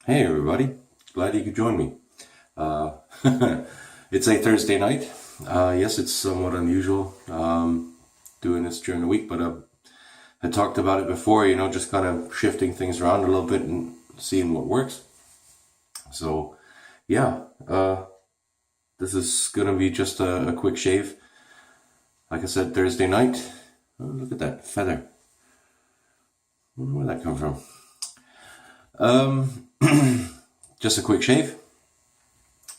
Hey everybody, glad you could join me. Uh, it's a Thursday night. Yes, it's somewhat unusual doing this during the week, but I talked about it before, just kind of shifting things around a little bit and seeing what works. So, yeah, this is going to be just a quick shave. Like I said, Thursday night. Oh, look at that feather. Where'd that come from? Um, just a quick shave.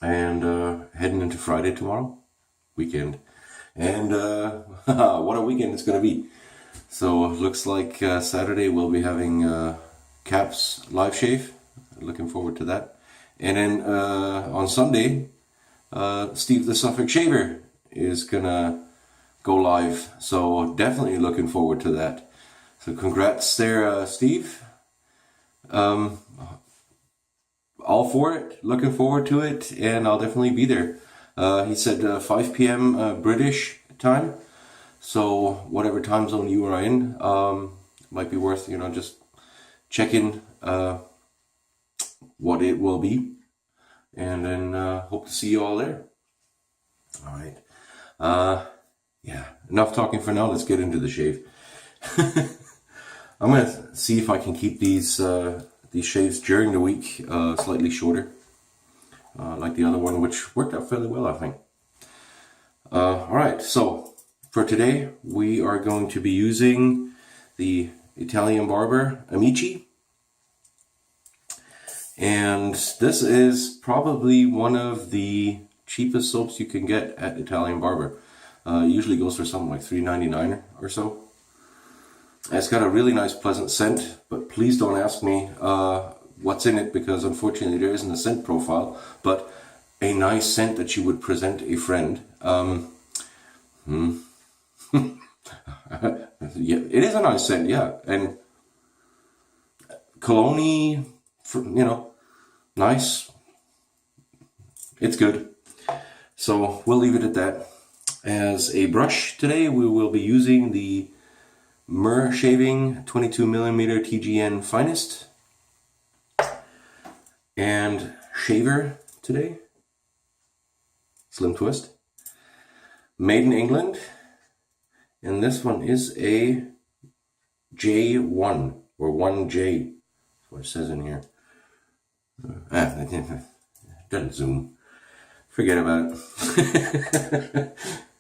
And heading into Friday tomorrow, weekend. And what a weekend it's going to be. So it looks like Saturday we'll be having Cap's live shave. Looking forward to that. And then on Sunday, Steve the Suffolk Shaver is going to go live. So definitely looking forward to that. So congrats there, Steve. All for it, looking forward to it, and I'll definitely be there. He said 5 p.m. British time, so whatever time zone you are in, might be worth, just checking what it will be, and then hope to see you all there. All right. Yeah, enough talking for now. Let's get into the shave. I'm gonna see if I can keep these shaves during the week slightly shorter, like the other one, which worked out fairly well, I think. Alright, so for today we are going to be using the Italian Barber Amici, and this is probably one of the cheapest soaps you can get at Italian Barber. It usually goes for something like $3.99 or so. It's got a really nice, pleasant scent, but please don't ask me what's in it, because unfortunately there isn't a scent profile, but a nice scent that you would present a friend. Yeah, it is a nice scent, yeah, and cologne-y, nice. It's good. So we'll leave it at that. As a brush today, we will be using the Myrrh Shaving 22mm TGN Finest, and shaver today, Slim Twist, made in England, and this one is a J1 or 1J. That's what it says in here. Doesn't zoom. Forget about it.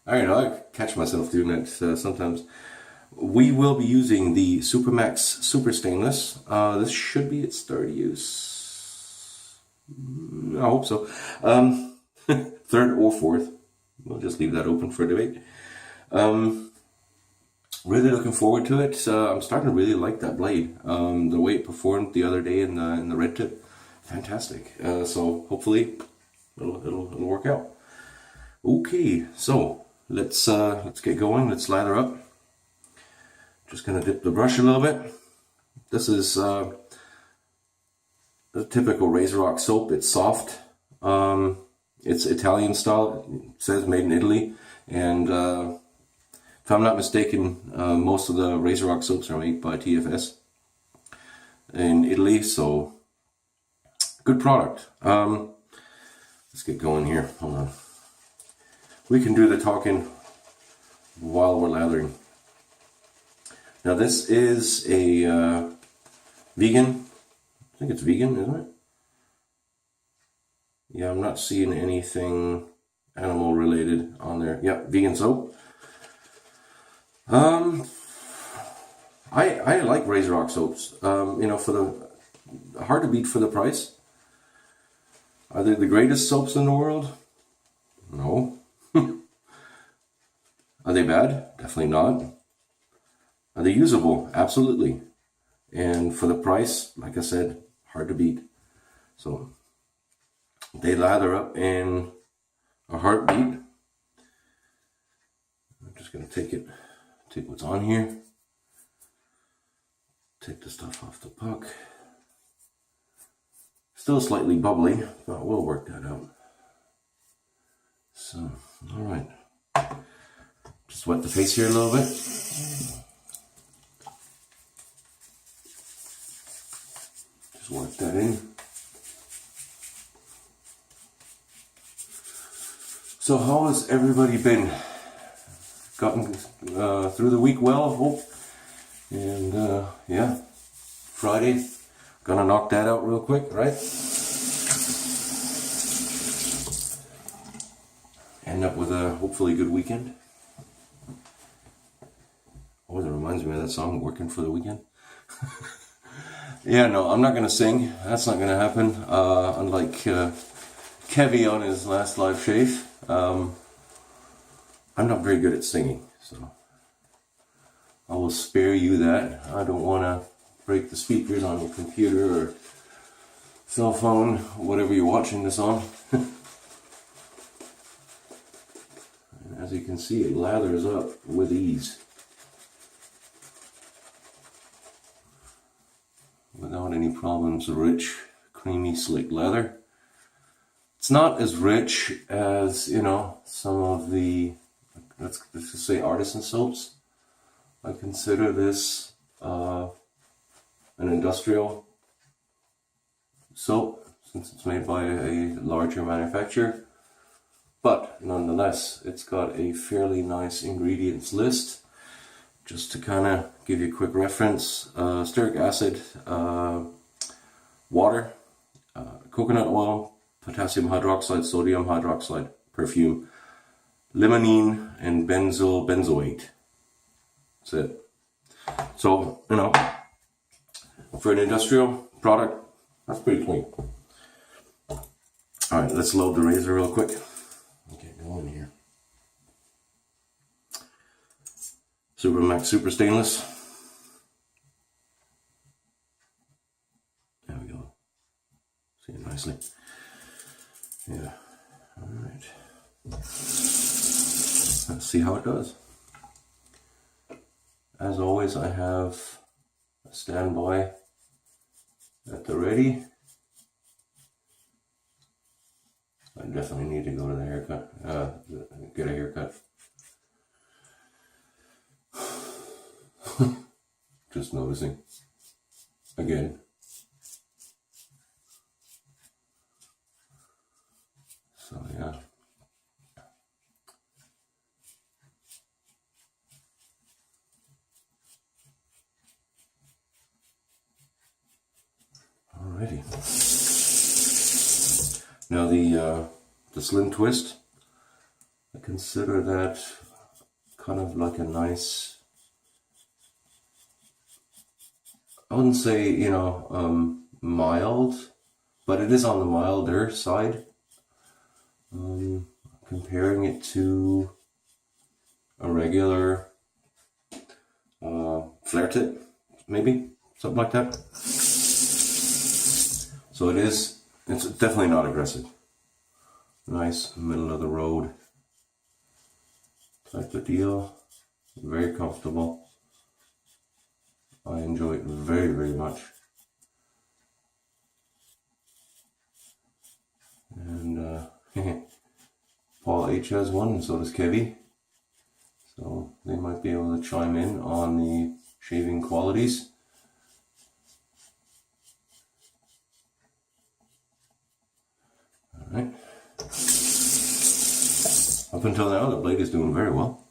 I don't know, I catch myself doing that sometimes. We will be using the Supermax Super Stainless. This should be its third use. I hope so. Third or fourth. We'll just leave that open for debate. Really looking forward to it. I'm starting to really like that blade. The way it performed the other day in the red tip, fantastic. So hopefully it'll work out. Okay, so let's get going. Let's lather up. Just gonna dip the brush a little bit. This is a typical RazoRock soap. It's soft. It's Italian style. It says made in Italy, and if I'm not mistaken, most of the RazoRock soaps are made by TFS in Italy. So good product. Let's get going here. Hold on. We can do the talking while we're lathering. Now this is a vegan, I think it's vegan, isn't it? Yeah, I'm not seeing anything animal related on there. Yeah, vegan soap. I like RazoRock soaps. For the hard to beat for the price. Are they the greatest soaps in the world? No. Are they bad? Definitely not. Are they usable? Absolutely. And for the price, like I said, hard to beat. So they lather up in a heartbeat. I'm just going to take what's on here. Take the stuff off the puck. Still slightly bubbly, but we'll work that out. So, all right. Just wet the face here a little bit. Just work that in. So how has everybody been? Gotten through the week well, I hope. And yeah, Friday, gonna knock that out real quick, right? End up with a hopefully good weekend. Always reminds me of that song, Working for the Weekend. Yeah, no, I'm not gonna sing. That's not gonna happen. Unlike Kevy on his last live shave. I'm not very good at singing, so I will spare you that. I don't want to break the speakers on your computer or cell phone, whatever you're watching this on. And as you can see, it lathers up with ease, without any problems. Rich, creamy, slick leather. It's not as rich as, you know, some of the, let's just say, artisan soaps. I consider this an industrial soap, since it's made by a larger manufacturer. But nonetheless, it's got a fairly nice ingredients list. Just to kind of give you a quick reference: stearic acid, water, coconut oil, potassium hydroxide, sodium hydroxide, perfume, limonene, and benzoate. That's it. So, you know, for an industrial product, that's pretty clean. Alright, let's load the razor real quick. Get going here. Supermax Super Stainless. There we go. See it nicely. Yeah. Alright. Let's see how it does. As always, I have a standby at the ready. I definitely need to go to the haircut, get a haircut. Just noticing. Again. So yeah. Alrighty. Now the slim twist, I consider that kind of like a nice, I wouldn't say, you know, mild, but it is on the milder side. Comparing it to a regular flare tip, maybe, something like that. So it's definitely not aggressive. Nice middle of the road type of deal. Very comfortable. I enjoy it very, very much. And Paul H has one, and so does Kevy. So they might be able to chime in on the shaving qualities. Alright. Up until now, the blade is doing very well.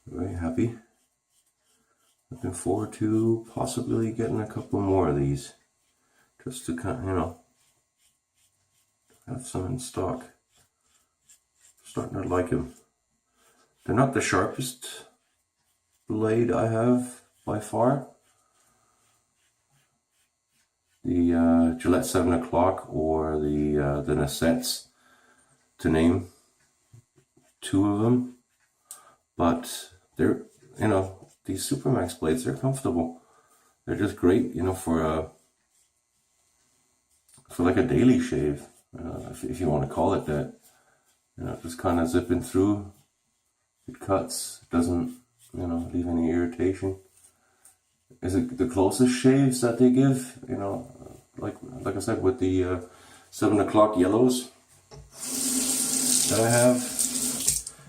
Very happy. Looking forward to possibly getting a couple more of these. Just to kind of, you know, have some in stock. Starting to like them. They're not the sharpest blade I have by far. The Gillette 7 o'clock or the Nassettes, to name two of them. But they're, you know, these Supermax blades, they're comfortable. They're just great, you know, for like a daily shave, if you want to call it that. You know, just kind of zipping through. It cuts. It doesn't, you know, leave any irritation. Is it the closest shaves that they give? You know, like I said, with the 7 o'clock yellows that I have,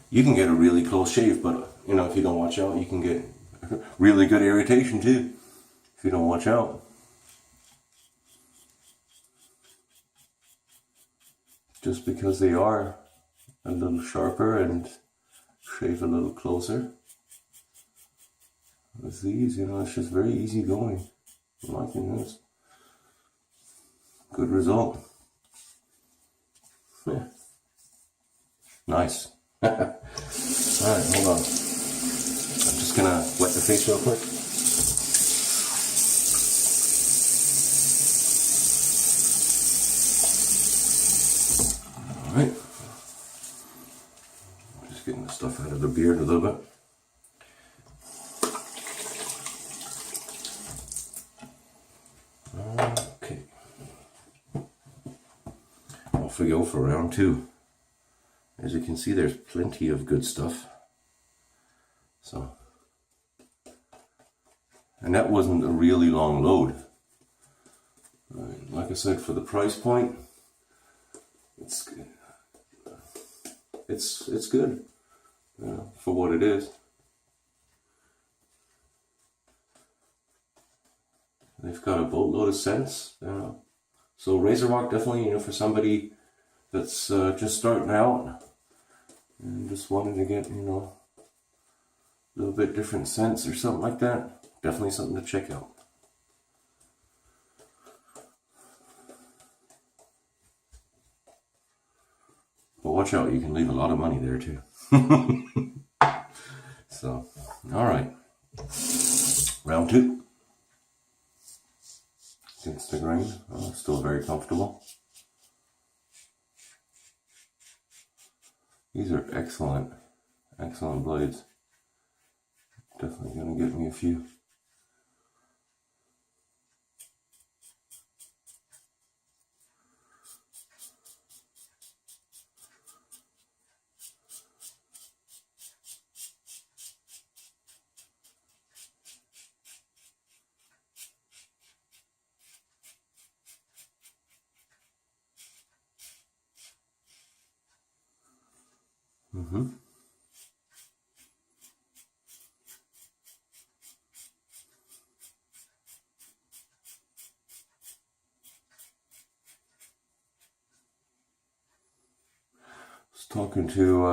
you can get a really close shave, but you know, if you don't watch out, you can get really good irritation too. If you don't watch out. Just because they are a little sharper and shave a little closer. With these, you know, it's just very easy going. I'm liking this. Good result. Yeah. Nice. Alright, hold on. I'm just gonna wet the face real quick. Alright. Just getting the stuff out of the beard a little bit. Okay. Off we go for round 2. As you can see, there's plenty of good stuff. So, and that wasn't a really long load. Like I said, for the price point, it's good, you know, for what it is. They've got a boatload of scents, you know. So RazoRock definitely, you know, for somebody that's just starting out and just wanting to get, you know, a little bit different scents or something like that, definitely something to check out. But watch out, you can leave a lot of money there too. So, alright. Round 2. Against the grain. Oh, still very comfortable. These are excellent blades. Definitely gonna get me a few. Was talking to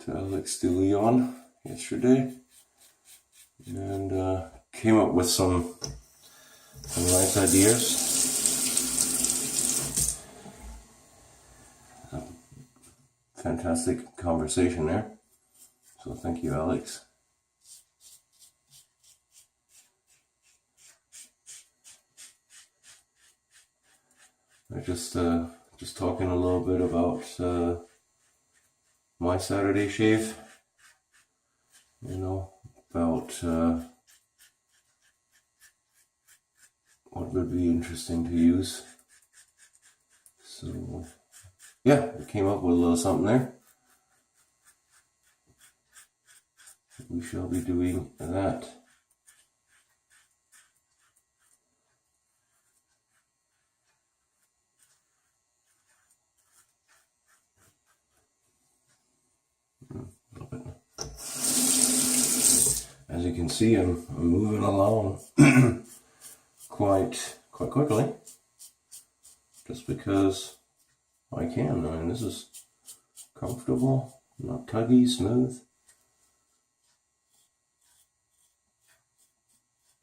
Alex DeLeon yesterday, and came up with some nice ideas. Fantastic conversation there. So thank you, Alex. I just talking a little bit about my Saturday shave. You know, about what would be interesting to use. So yeah, we came up with a little something there. We shall be doing that. As you can see, I'm moving along quite quickly, just because I can. I mean, this is comfortable, not tuggy, smooth.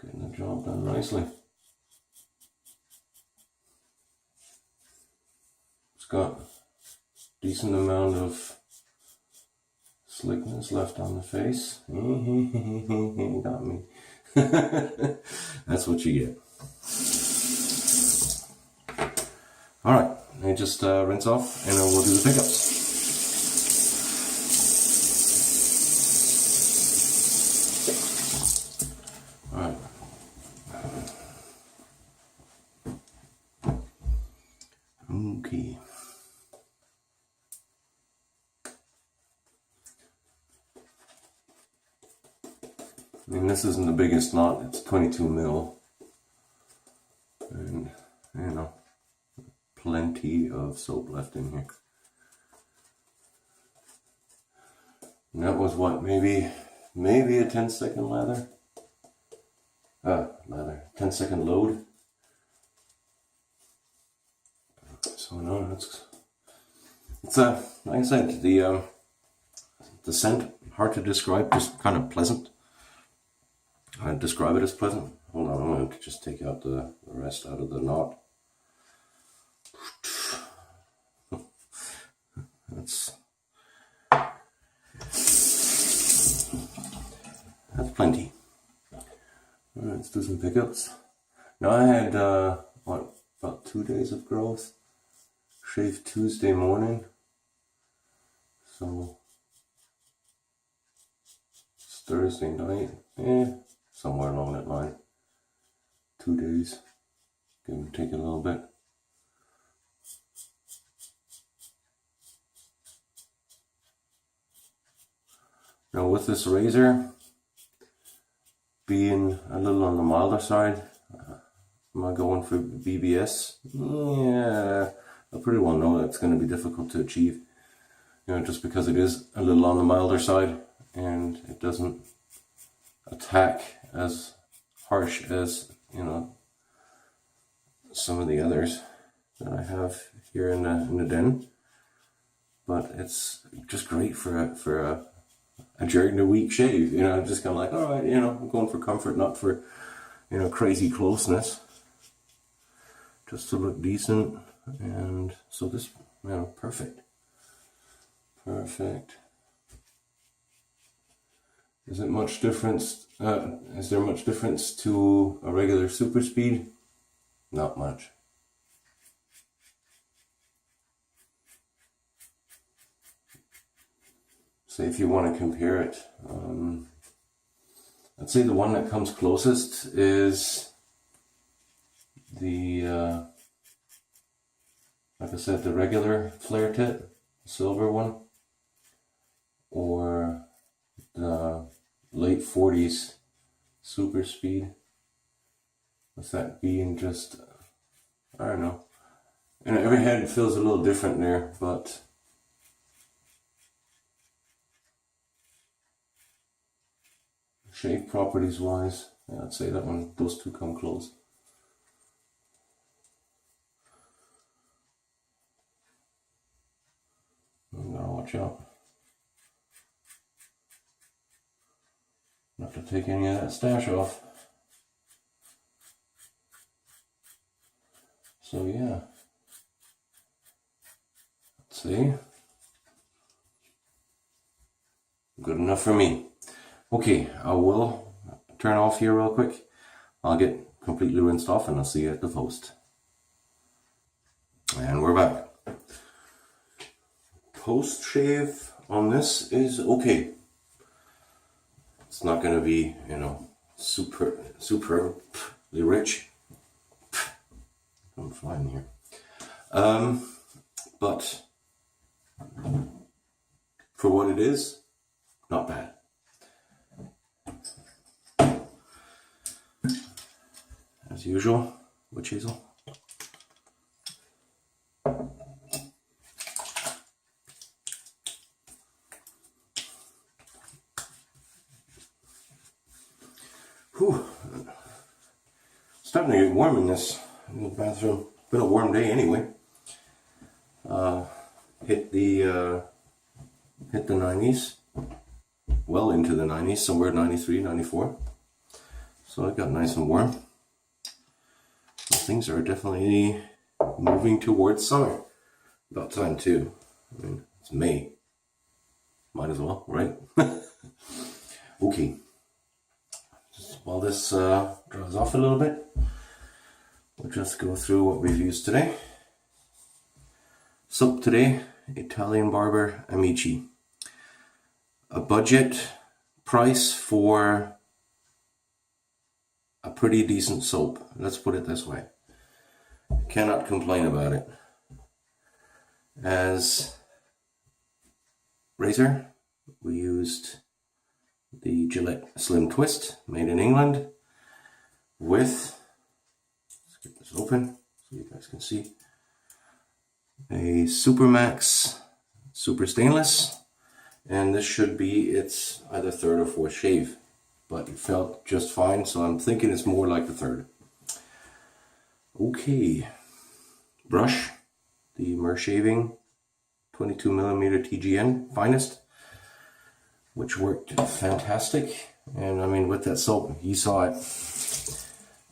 Getting the job done nicely. It's got decent amount of slickness left on the face. Got me. That's what you get. Alright, I just rinse off and then we'll do the pickups. Alright. Okay. I mean, this isn't the biggest knot, it's 22 mil. And, you know, plenty of soap left in here. And that was what, maybe a 10-second lather? 10-second load. So no, It's like I said, the scent, hard to describe, just kind of pleasant. I'd describe it as pleasant. Hold on, I'm going to just take out the rest out of the knot. That's plenty. Alright, let's do some pickups. Now I had, about 2 days of growth. Shaved Tuesday morning. So, it's Thursday night. Somewhere along that line. 2 days. Give and take a little bit. Now with this razor being a little on the milder side, am I going for BBS? Yeah, I pretty well know that's going to be difficult to achieve. You know, just because it is a little on the milder side and it doesn't attack as harsh as, you know, some of the others that I have here in the den. But it's just great for a during the week shave, you know, just kind of like, all right, you know, I'm going for comfort, not for, you know, crazy closeness, just to look decent. And so this, you know, perfect. Is it much difference? Is there much difference to a regular super speed? Not much. So if you want to compare it, I'd say the one that comes closest is the, like I said, the regular flare tip, silver one, or the late 40s super speed, with that being just, I don't know, and every head feels a little different there, but shave properties wise, yeah, I'd say that one, those two come close. I'm gonna watch out not to take any of that stash off. So yeah, let's see. Good enough for me. Okay, I will turn off here real quick. I'll get completely rinsed off and I'll see you at the post. And we're back. Post shave on this is okay. It's not going to be, you know, superbly rich. I'm flying here. But for what it is, not bad. As usual, witch hazel. Whew. Starting to get warm in this bathroom. Been a warm day anyway. Hit the 90s. Well into the 90s, somewhere 93, 94. So it got nice and warm. Things are definitely moving towards summer. About time too. I mean, it's May. Might as well, right? Okay. Just while this dries off a little bit, we'll just go through what we've used today. Soap today, Italian Barber Amici. A budget price for a pretty decent soap. Let's put it this way. Cannot complain about it. As razor, we used the Gillette Slim Twist, made in England, with, let's get this open so you guys can see, a Supermax Super Stainless, and this should be its either third or fourth shave, but it felt just fine, so I'm thinking it's more like the third. Okay, brush, the Mershaving 22mm TGN finest, which worked fantastic. And I mean, with that soap, you saw it.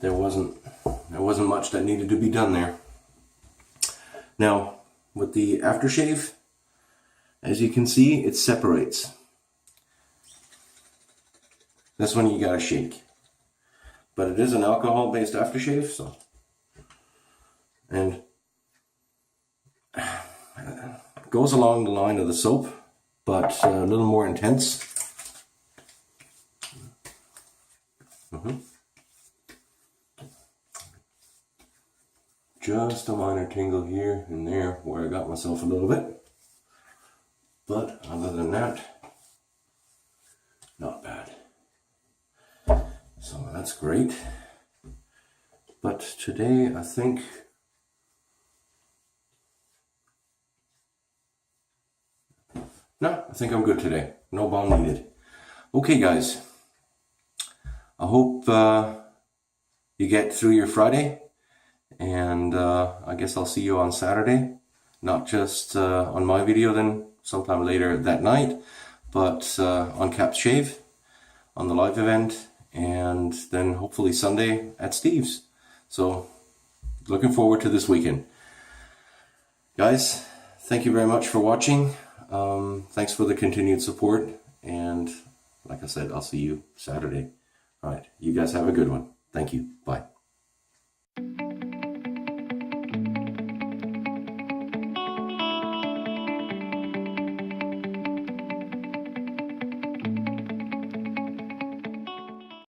There wasn't much that needed to be done there. Now, with the aftershave, as you can see, it separates. This one you gotta shake. But it is an alcohol-based aftershave, so. And it goes along the line of the soap, but a little more intense. Just a minor tingle here and there where I got myself a little bit. But other than that, not bad. So that's great. But today I think I'm good today. No balm needed. Okay guys, I hope you get through your Friday, and I guess I'll see you on Saturday. Not just on my video then, sometime later that night, but on Cap's Shave, on the live event, and then hopefully Sunday at Steve's. So, looking forward to this weekend. Guys, thank you very much for watching. Thanks for the continued support, and like I said, I'll see you Saturday. Alright, you guys have a good one. Thank you. Bye.